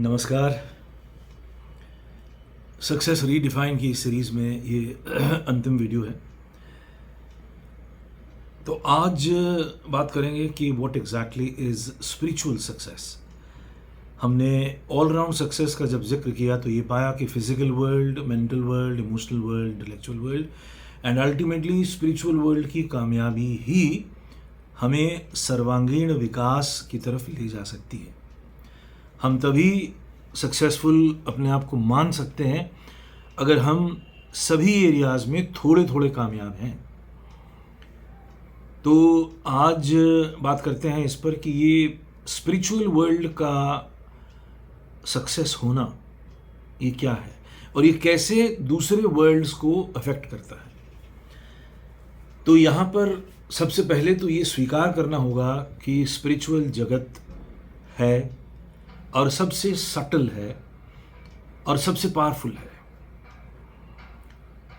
नमस्कार। Success redefine की इस सीरीज़ में ये अंतिम वीडियो है। तो आज बात करेंगे कि what exactly is spiritual success. हमने ऑल राउंड सक्सेस का जब जिक्र किया तो ये पाया कि physical world, mental world, emotional world, intellectual world and ultimately spiritual world की कामयाबी ही हमें सर्वांगीण विकास की तरफ ले जा सकती है। हम तभी सक्सेसफुल अपने आप को मान सकते हैं अगर हम सभी एरियाज़ में थोड़े थोड़े कामयाब हैं। तो आज बात करते हैं इस पर कि ये स्पिरिचुअल वर्ल्ड का सक्सेस होना ये क्या है और ये कैसे दूसरे वर्ल्ड्स को अफेक्ट करता है। तो यहाँ पर सबसे पहले तो ये स्वीकार करना होगा कि स्पिरिचुअल जगत है और सबसे सटल है और सबसे पावरफुल है।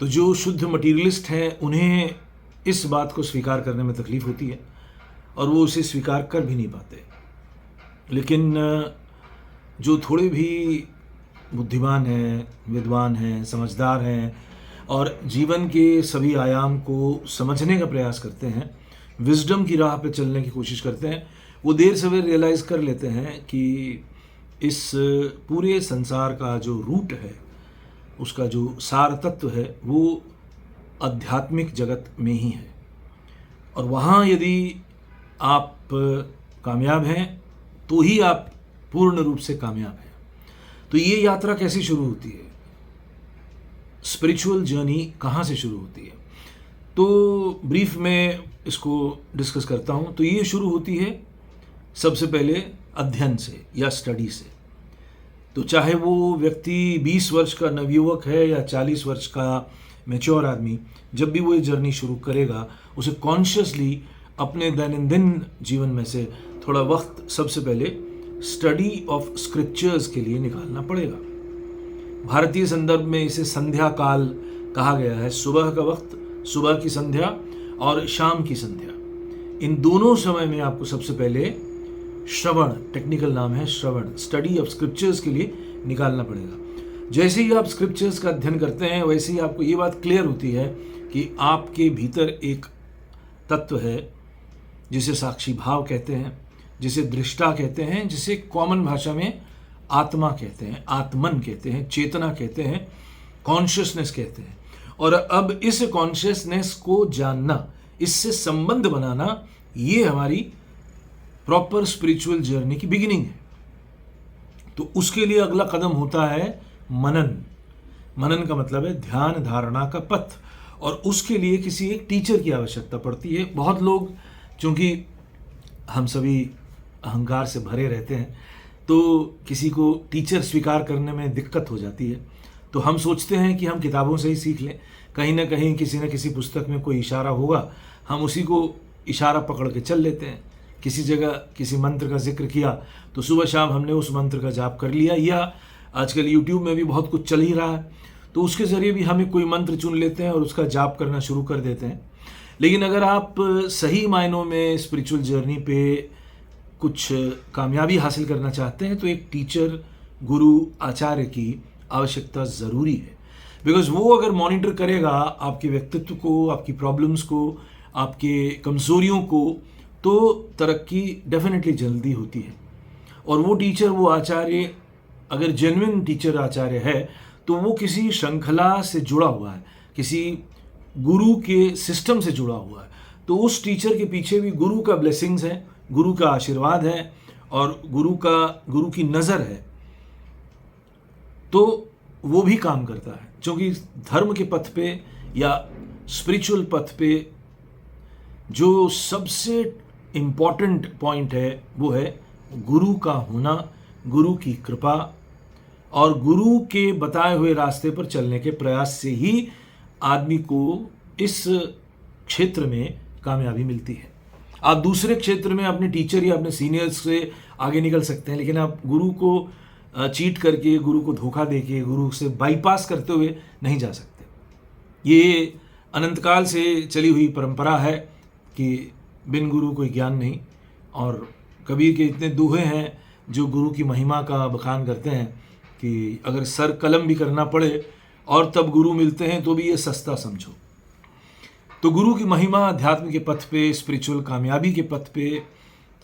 तो जो शुद्ध मटीरियलिस्ट हैं उन्हें इस बात को स्वीकार करने में तकलीफ होती है और वो उसे स्वीकार कर भी नहीं पाते। लेकिन जो थोड़े भी बुद्धिमान हैं, विद्वान हैं, समझदार हैं और जीवन के सभी आयाम को समझने का प्रयास करते हैं, विजडम की राह पे चलने की कोशिश करते हैं, वो देर सवेर रियलाइज़ कर लेते हैं कि इस पूरे संसार का जो रूट है, उसका जो सार तत्व है, वो आध्यात्मिक जगत में ही है। और वहाँ यदि आप कामयाब हैं तो ही आप पूर्ण रूप से कामयाब हैं। तो ये यात्रा कैसे शुरू होती है, स्पिरिचुअल जर्नी कहाँ से शुरू होती है, तो ब्रीफ में इसको डिस्कस करता हूँ। तो ये शुरू होती है सबसे पहले अध्ययन से या स्टडी से। तो चाहे वो व्यक्ति 20 वर्ष का नवयुवक है या 40 वर्ष का मैच्योर आदमी, जब भी वो ये जर्नी शुरू करेगा उसे कॉन्शियसली अपने दैनंदिन जीवन में से थोड़ा वक्त सबसे पहले स्टडी ऑफ स्क्रिप्चर्स के लिए निकालना पड़ेगा। भारतीय संदर्भ में इसे संध्या काल कहा गया है। सुबह का वक्त, सुबह की संध्या और शाम की संध्या, इन दोनों समय में आपको सबसे पहले श्रवण, टेक्निकल नाम है श्रवण, स्टडी ऑफ स्क्रिप्चर्स के लिए निकालना पड़ेगा। जैसे ही आप स्क्रिप्चर्स का अध्ययन करते हैं वैसे ही आपको ये बात क्लियर होती है कि आपके भीतर एक तत्व है जिसे साक्षी भाव कहते हैं, जिसे दृष्टा कहते हैं, जिसे कॉमन भाषा में आत्मा कहते हैं, आत्मन कहते हैं, चेतना कहते हैं, कॉन्शियसनेस कहते हैं। और अब इस कॉन्शियसनेस को जानना, इससे संबंध बनाना, ये हमारी प्रॉपर स्पिरिचुअल जर्नी की बिगिनिंग है। तो उसके लिए अगला कदम होता है मनन। मनन का मतलब है ध्यान धारणा का पथ, और उसके लिए किसी एक टीचर की आवश्यकता पड़ती है। बहुत लोग, चूंकि हम सभी अहंकार से भरे रहते हैं, तो किसी को टीचर स्वीकार करने में दिक्कत हो जाती है। तो हम सोचते हैं कि हम किताबों से ही सीख लें, कहीं ना कहीं किसी न किसी पुस्तक में कोई इशारा होगा, हम उसी को इशारा पकड़ के चल लेते हैं। किसी जगह किसी मंत्र का जिक्र किया तो सुबह शाम हमने उस मंत्र का जाप कर लिया, या आजकल यूट्यूब में भी बहुत कुछ चल ही रहा है तो उसके ज़रिए भी हम एक कोई मंत्र चुन लेते हैं और उसका जाप करना शुरू कर देते हैं। लेकिन अगर आप सही मायनों में स्पिरिचुअल जर्नी पे कुछ कामयाबी हासिल करना चाहते हैं तो एक टीचर, गुरु, आचार्य की आवश्यकता ज़रूरी है। बिकॉज वो अगर मॉनिटर करेगा आपके व्यक्तित्व को, आपकी प्रॉब्लम्स को, आपके कमज़ोरियों को, तो तरक्की डेफिनेटली जल्दी होती है। और वो टीचर, वो आचार्य अगर जेन्युइन टीचर आचार्य है तो वो किसी श्रृंखला से जुड़ा हुआ है, किसी गुरु के सिस्टम से जुड़ा हुआ है। तो उस टीचर के पीछे भी गुरु का ब्लेसिंग्स है, गुरु का आशीर्वाद है और गुरु की नज़र है, तो वो भी काम करता है। क्योंकि धर्म के पथ पे या स्पिरिचुअल पथ पे जो सबसे इम्पॉर्टेंट पॉइंट है वो है गुरु का होना, गुरु की कृपा, और गुरु के बताए हुए रास्ते पर चलने के प्रयास से ही आदमी को इस क्षेत्र में कामयाबी मिलती है। आप दूसरे क्षेत्र में अपने टीचर या अपने सीनियर्स से आगे निकल सकते हैं, लेकिन आप गुरु को चीट करके, गुरु को धोखा देके, गुरु से बाईपास करते हुए नहीं जा सकते। ये अनंतकाल से चली हुई परंपरा है कि बिन गुरु कोई ज्ञान नहीं, और कबीर के इतने दोहे हैं जो गुरु की महिमा का बखान करते हैं कि अगर सर कलम भी करना पड़े और तब गुरु मिलते हैं तो भी ये सस्ता समझो। तो गुरु की महिमा अध्यात्म के पथ पे, स्पिरिचुअल कामयाबी के पथ पे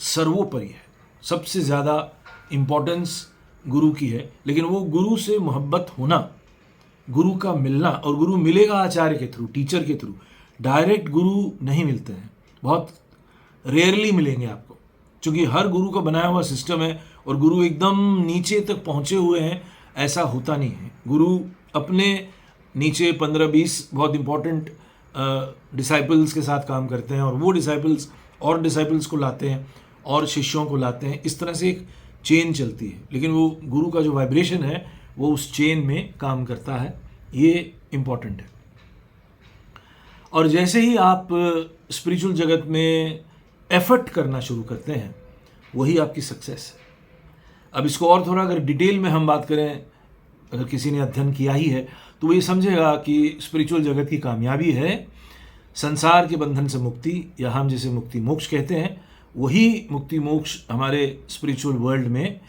सर्वोपरि है। सबसे ज़्यादा इम्पोर्टेंस गुरु की है, लेकिन वो गुरु से मोहब्बत होना, गुरु का मिलना, और गुरु मिलेगा आचार्य के थ्रू, टीचर के थ्रू। डायरेक्ट गुरु नहीं मिलते हैं, बहुत रेयरली मिलेंगे आपको, क्योंकि हर गुरु का बनाया हुआ सिस्टम है और गुरु एकदम नीचे तक पहुँचे हुए हैं, ऐसा होता नहीं है। गुरु अपने नीचे 15-20 बहुत इंपॉर्टेंट डिसाइपल्स के साथ काम करते हैं और वो डिसाइपल्स और डिसाइपल्स को लाते हैं और शिष्यों को लाते हैं। इस तरह से एक चेन चलती है, लेकिन वो गुरु का जो वाइब्रेशन है वो उस चेन में काम करता है। ये इम्पॉर्टेंट है। और जैसे ही आप स्पिरिचुअल जगत में एफर्ट करना शुरू करते हैं, वही आपकी सक्सेस है। अब इसको और थोड़ा अगर डिटेल में हम बात करें, अगर किसी ने अध्ययन किया ही है तो वो ये समझेगा कि स्पिरिचुअल जगत की कामयाबी है संसार के बंधन से मुक्ति, या हम जिसे मुक्ति मोक्ष कहते हैं, वही मुक्ति मोक्ष हमारे स्पिरिचुअल वर्ल्ड में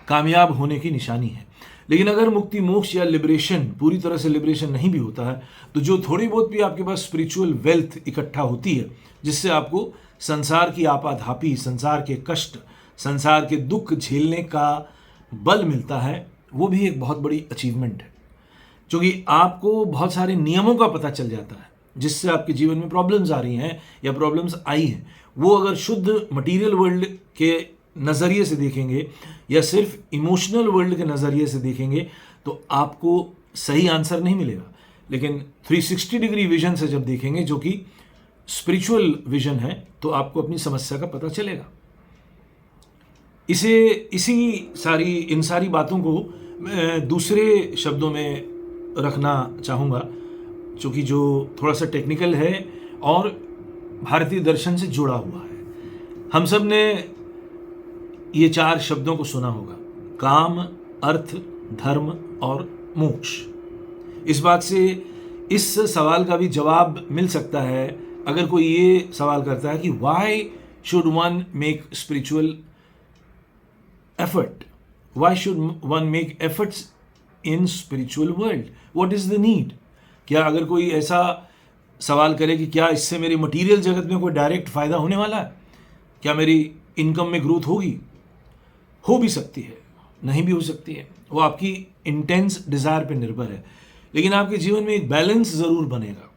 कामयाब होने की निशानी है। लेकिन अगर मुक्ति मोक्ष या लिबरेशन, पूरी तरह से लिबरेशन नहीं भी होता है, तो जो थोड़ी बहुत भी आपके पास स्पिरिचुअल वेल्थ इकट्ठा होती है, जिससे आपको संसार की आपाधापी, संसार के कष्ट, संसार के दुख झेलने का बल मिलता है, वो भी एक बहुत बड़ी अचीवमेंट है। क्योंकि आपको बहुत सारे नियमों का पता चल जाता है, जिससे आपके जीवन में प्रॉब्लम्स आ रही हैं या प्रॉब्लम्स आई हैं, वो अगर शुद्ध मटेरियल वर्ल्ड के नज़रिए से देखेंगे या सिर्फ इमोशनल वर्ल्ड के नज़रिए से देखेंगे तो आपको सही आंसर नहीं मिलेगा। लेकिन 360 डिग्री विजन से जब देखेंगे, जो कि स्पिरिचुअल विजन है, तो आपको अपनी समस्या का पता चलेगा। इन सारी बातों को मैं दूसरे शब्दों में रखना चाहूँगा, क्योंकि जो थोड़ा सा टेक्निकल है और भारतीय दर्शन से जुड़ा हुआ है। हम सब ने ये 4 शब्दों को सुना होगा: काम, अर्थ, धर्म और मोक्ष। इस बात से इस सवाल का भी जवाब मिल सकता है अगर कोई ये सवाल करता है कि why should one make spiritual effort, why should one make efforts in spiritual world, what is the need. क्या अगर कोई ऐसा सवाल करे कि क्या इससे मेरी मटेरियल जगत में कोई डायरेक्ट फ़ायदा होने वाला है, क्या मेरी इनकम में ग्रोथ होगी? हो भी सकती है, नहीं भी हो सकती है, वो आपकी इंटेंस डिज़ायर पे निर्भर है। लेकिन आपके जीवन में एक बैलेंस ज़रूर बनेगा।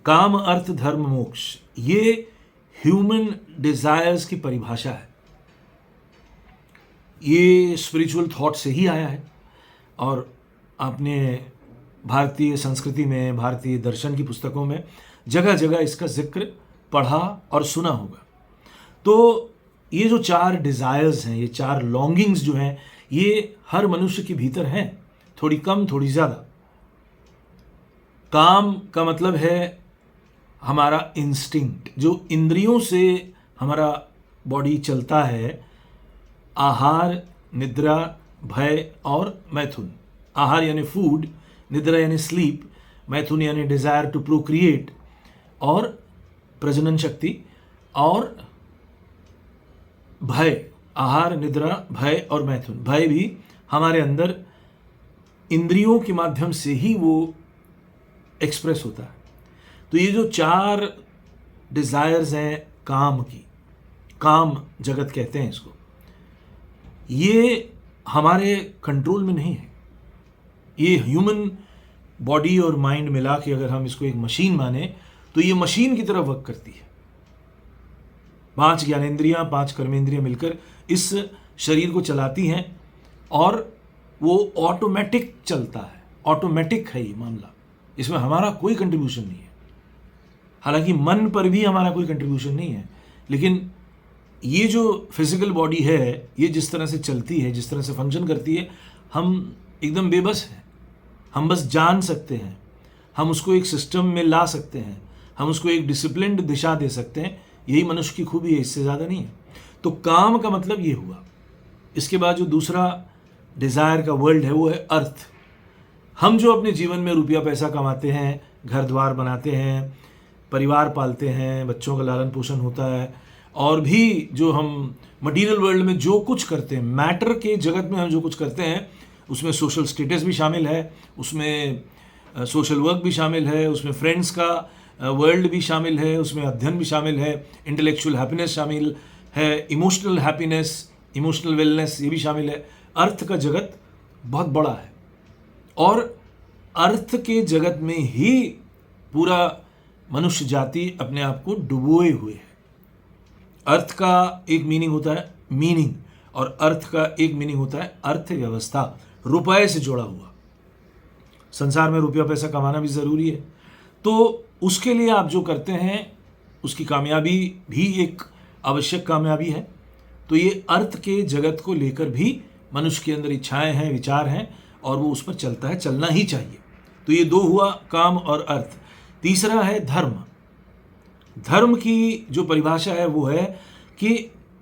काम, अर्थ, धर्म, मोक्ष, ये ह्यूमन डिज़ायर्स की परिभाषा है। ये स्पिरिचुअल थॉट से ही आया है और आपने भारतीय संस्कृति में, भारतीय दर्शन की पुस्तकों में जगह जगह इसका जिक्र पढ़ा और सुना होगा। तो ये जो 4 डिज़ायर्स हैं, ये 4 लॉन्गिंग्स जो हैं, ये हर मनुष्य के भीतर हैं, थोड़ी कम थोड़ी ज़्यादा। काम का मतलब है हमारा इंस्टिंक्ट, जो इंद्रियों से हमारा बॉडी चलता है। आहार, निद्रा, भय और मैथुन। आहार यानी फूड, निद्रा यानी स्लीप, मैथुन यानी डिज़ायर टू प्रोक्रिएट और प्रजनन शक्ति, और भय, आहार, निद्रा, भय और मैथुन। भय भी हमारे अंदर इंद्रियों के माध्यम से ही वो एक्सप्रेस होता है। तो ये जो 4 डिज़ायर्स हैं काम की, काम जगत कहते हैं इसको, ये हमारे कंट्रोल में नहीं है। ये ह्यूमन बॉडी और माइंड मिला के अगर हम इसको एक मशीन माने तो ये मशीन की तरह वर्क करती है। 5 ज्ञानेंद्रियां, 5 कर्मेंद्रियां मिलकर इस शरीर को चलाती हैं और वो ऑटोमेटिक चलता है। ऑटोमेटिक है ये मामला, इसमें हमारा कोई कंट्रीब्यूशन नहीं है। हालांकि मन पर भी हमारा कोई कंट्रीब्यूशन नहीं है, लेकिन ये जो फिजिकल बॉडी है, ये जिस तरह से चलती है, जिस तरह से फंक्शन करती है, हम एकदम बेबस हैं। हम बस जान सकते हैं, हम उसको एक सिस्टम में ला सकते हैं, हम उसको एक डिसिप्लिन्ड दिशा दे सकते हैं। यही मनुष्य की खूबी है, इससे ज़्यादा नहीं है। तो काम का मतलब ये हुआ। इसके बाद जो दूसरा डिज़ायर का वर्ल्ड है वो है अर्थ। हम जो अपने जीवन में रुपया पैसा कमाते हैं, घर द्वार बनाते हैं, परिवार पालते हैं, बच्चों का लालन पोषण होता है, और भी जो हम मटीरियल वर्ल्ड में जो कुछ करते हैं, मैटर के जगत में हम जो कुछ करते हैं, उसमें सोशल स्टेटस भी शामिल है, उसमें सोशल वर्क भी शामिल है, उसमें फ्रेंड्स का वर्ल्ड भी शामिल है, उसमें अध्ययन भी शामिल है, इंटेलेक्चुअल हैप्पीनेस शामिल है, इमोशनल हैप्पीनेस, इमोशनल वेलनेस ये भी शामिल है। अर्थ का जगत बहुत बड़ा है और अर्थ के जगत में ही पूरा मनुष्य जाति अपने आप को डुबोए हुए है। अर्थ का एक मीनिंग होता है मीनिंग, और अर्थ का एक मीनिंग होता है अर्थव्यवस्था, रुपए से जुड़ा हुआ। संसार में रुपया पैसा कमाना भी ज़रूरी है, तो उसके लिए आप जो करते हैं उसकी कामयाबी भी एक आवश्यक कामयाबी है। तो ये अर्थ के जगत को लेकर भी मनुष्य के अंदर इच्छाएं हैं, विचार हैं, और वो उस पर चलता है, चलना ही चाहिए। तो ये दो हुआ काम और अर्थ। तीसरा है धर्म। धर्म की जो परिभाषा है वो है कि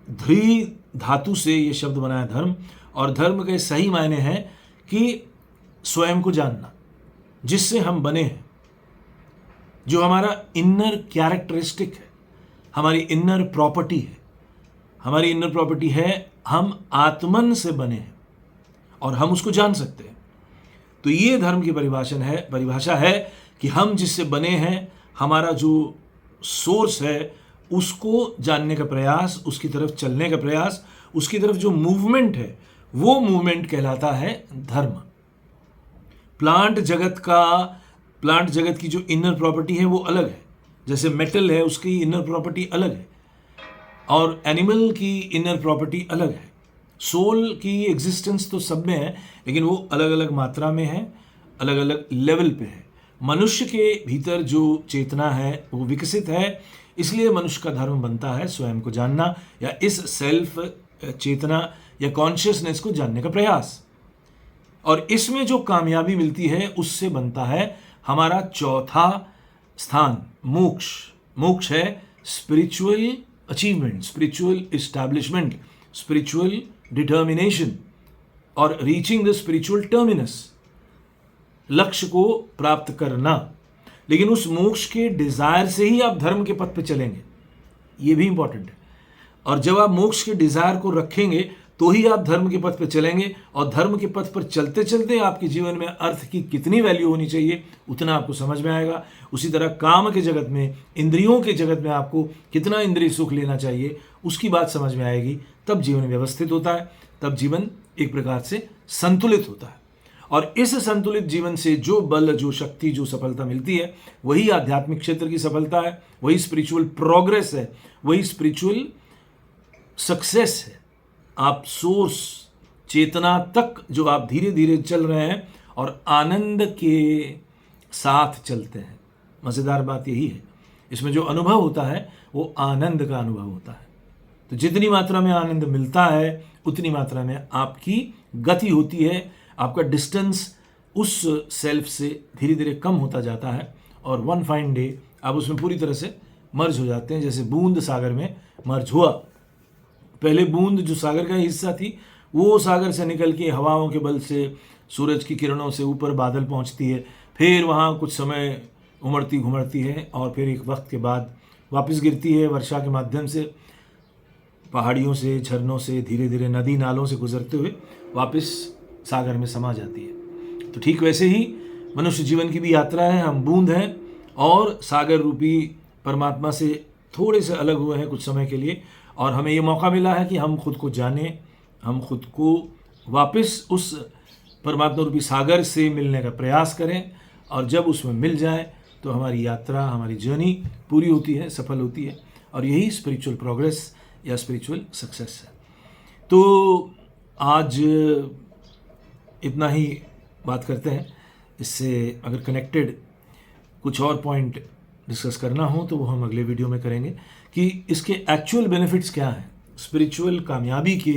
ध्री धातु से ये शब्द बना है धर्म, और धर्म के सही मायने हैं कि स्वयं को जानना, जिससे हम बने हैं, जो हमारा इनर कैरेक्टरिस्टिक है, हमारी इनर प्रॉपर्टी है। हमारी इनर प्रॉपर्टी है हम आत्मन से बने हैं और हम उसको जान सकते हैं। तो ये धर्म की परिभाषा है कि हम जिससे बने हैं, हमारा जो सोर्स है, उसको जानने का प्रयास, उसकी तरफ चलने का प्रयास, उसकी तरफ जो मूवमेंट है, वो मूवमेंट कहलाता है धर्म। प्लांट जगत की जो इनर प्रॉपर्टी है वो अलग है। जैसे मेटल है, उसकी इनर प्रॉपर्टी अलग है, और एनिमल की इनर प्रॉपर्टी अलग है। सोल की एग्जिस्टेंस तो सब में है, लेकिन वो अलग अलग मात्रा में है, अलग अलग लेवल पे है। मनुष्य के भीतर जो चेतना है वो विकसित है, इसलिए मनुष्य का धर्म बनता है स्वयं को जानना, या इस सेल्फ चेतना या कॉन्शियसनेस को जानने का प्रयास। और इसमें जो कामयाबी मिलती है उससे बनता है हमारा चौथा स्थान, मोक्ष। मोक्ष है spiritual achievement, spiritual establishment, spiritual determination, और रीचिंग द स्पिरिचुअल टर्मिनस, लक्ष्य को प्राप्त करना। लेकिन उस मोक्ष के डिजायर से ही आप धर्म के पथ पे चलेंगे, ये भी इंपॉर्टेंट है। और जब आप मोक्ष के डिजायर को रखेंगे तो ही आप धर्म के पथ पे चलेंगे, और धर्म के पथ पर चलते चलते आपके जीवन में अर्थ की कितनी वैल्यू होनी चाहिए उतना आपको समझ में आएगा। उसी तरह काम के जगत में, इंद्रियों के जगत में आपको कितना इंद्रिय सुख लेना चाहिए उसकी बात समझ में आएगी। तब जीवन व्यवस्थित होता है, तब जीवन एक प्रकार से संतुलित होता है। और इस संतुलित जीवन से जो बल, जो शक्ति, जो सफलता मिलती है, वही आध्यात्मिक क्षेत्र की सफलता है, वही स्पिरिचुअल प्रोग्रेस है, वही स्पिरिचुअल सक्सेस है। आप सोर्स चेतना तक जो आप धीरे धीरे चल रहे हैं और आनंद के साथ चलते हैं। मज़ेदार बात यही है, इसमें जो अनुभव होता है वो आनंद का अनुभव होता है। तो जितनी मात्रा में आनंद मिलता है उतनी मात्रा में आपकी गति होती है, आपका डिस्टेंस उस सेल्फ से धीरे धीरे कम होता जाता है, और वन फाइन डे आप उसमें पूरी तरह से मर्ज हो जाते हैं। जैसे बूंद सागर में मर्ज हुआ, पहले बूंद जो सागर का हिस्सा थी वो सागर से निकल के हवाओं के बल से, सूरज की किरणों से ऊपर बादल पहुंचती है, फिर वहाँ कुछ समय उमड़ती घुमड़ती है, और फिर एक वक्त के बाद वापस गिरती है वर्षा के माध्यम से, पहाड़ियों से, झरनों से, धीरे धीरे नदी नालों से गुजरते हुए वापस सागर में समा जाती है। तो ठीक वैसे ही मनुष्य जीवन की भी यात्रा है। हम बूंद हैं और सागर रूपी परमात्मा से थोड़े से अलग हुए हैं कुछ समय के लिए, और हमें ये मौका मिला है कि हम खुद को जानें, हम खुद को वापस उस परमात्मा रूपी सागर से मिलने का प्रयास करें, और जब उसमें मिल जाए तो हमारी यात्रा, हमारी जर्नी पूरी होती है, सफल होती है, और यही स्पिरिचुअल प्रोग्रेस या स्पिरिचुअल सक्सेस है। तो आज इतना ही बात करते हैं। इससे अगर कनेक्टेड कुछ और पॉइंट डिस्कस करना हो तो वो हम अगले वीडियो में करेंगे कि इसके एक्चुअल बेनिफिट्स क्या हैं, स्पिरिचुअल कामयाबी के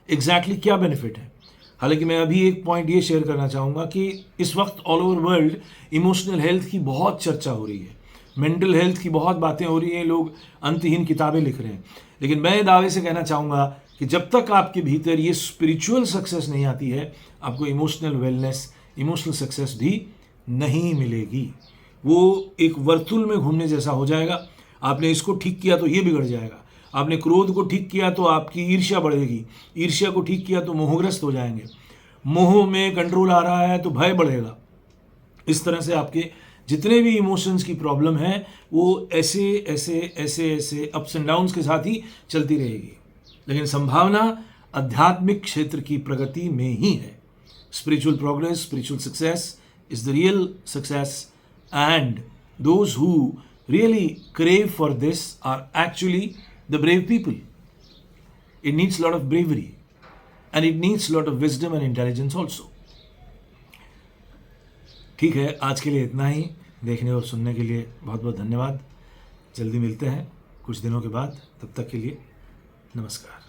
एग्जैक्टली क्या बेनिफिट है। हालांकि मैं अभी एक पॉइंट ये शेयर करना चाहूँगा कि इस वक्त all over world emotional health की बहुत चर्चा हो रही है, मेंटल हेल्थ की बहुत बातें हो रही हैं, लोग अंतहीन किताबें लिख रहे हैं, लेकिन मैं दावे से कहना चाहूँगा कि जब तक आपके भीतर ये स्पिरिचुअल सक्सेस नहीं आती है, आपको इमोशनल वेलनेस, इमोशनल सक्सेस भी नहीं मिलेगी। वो एक वर्तुल में घूमने जैसा हो जाएगा। आपने इसको ठीक किया तो ये बिगड़ जाएगा, आपने क्रोध को ठीक किया तो आपकी ईर्ष्या बढ़ेगी, ईर्ष्या को ठीक किया तो मोहग्रस्त हो जाएंगे, मोह में कंट्रोल आ रहा है तो भय बढ़ेगा। इस तरह से आपके जितने भी इमोशंस की प्रॉब्लम है वो ऐसे ऐसे ऐसे ऐसे अप्स एंड डाउन्स के साथ ही चलती रहेगी। लेकिन संभावना आध्यात्मिक क्षेत्र की प्रगति में ही है। Spiritual progress, spiritual success is the real success, and those who really crave for this are actually the brave people. It needs a lot of bravery and it needs a lot of wisdom and intelligence also. ठीक है, आज के लिए इतना ही। देखने और सुनने के लिए बहुत बहुत धन्यवाद। जल्दी मिलते हैं कुछ दिनों के बाद, तब तक के लिए नमस्कार।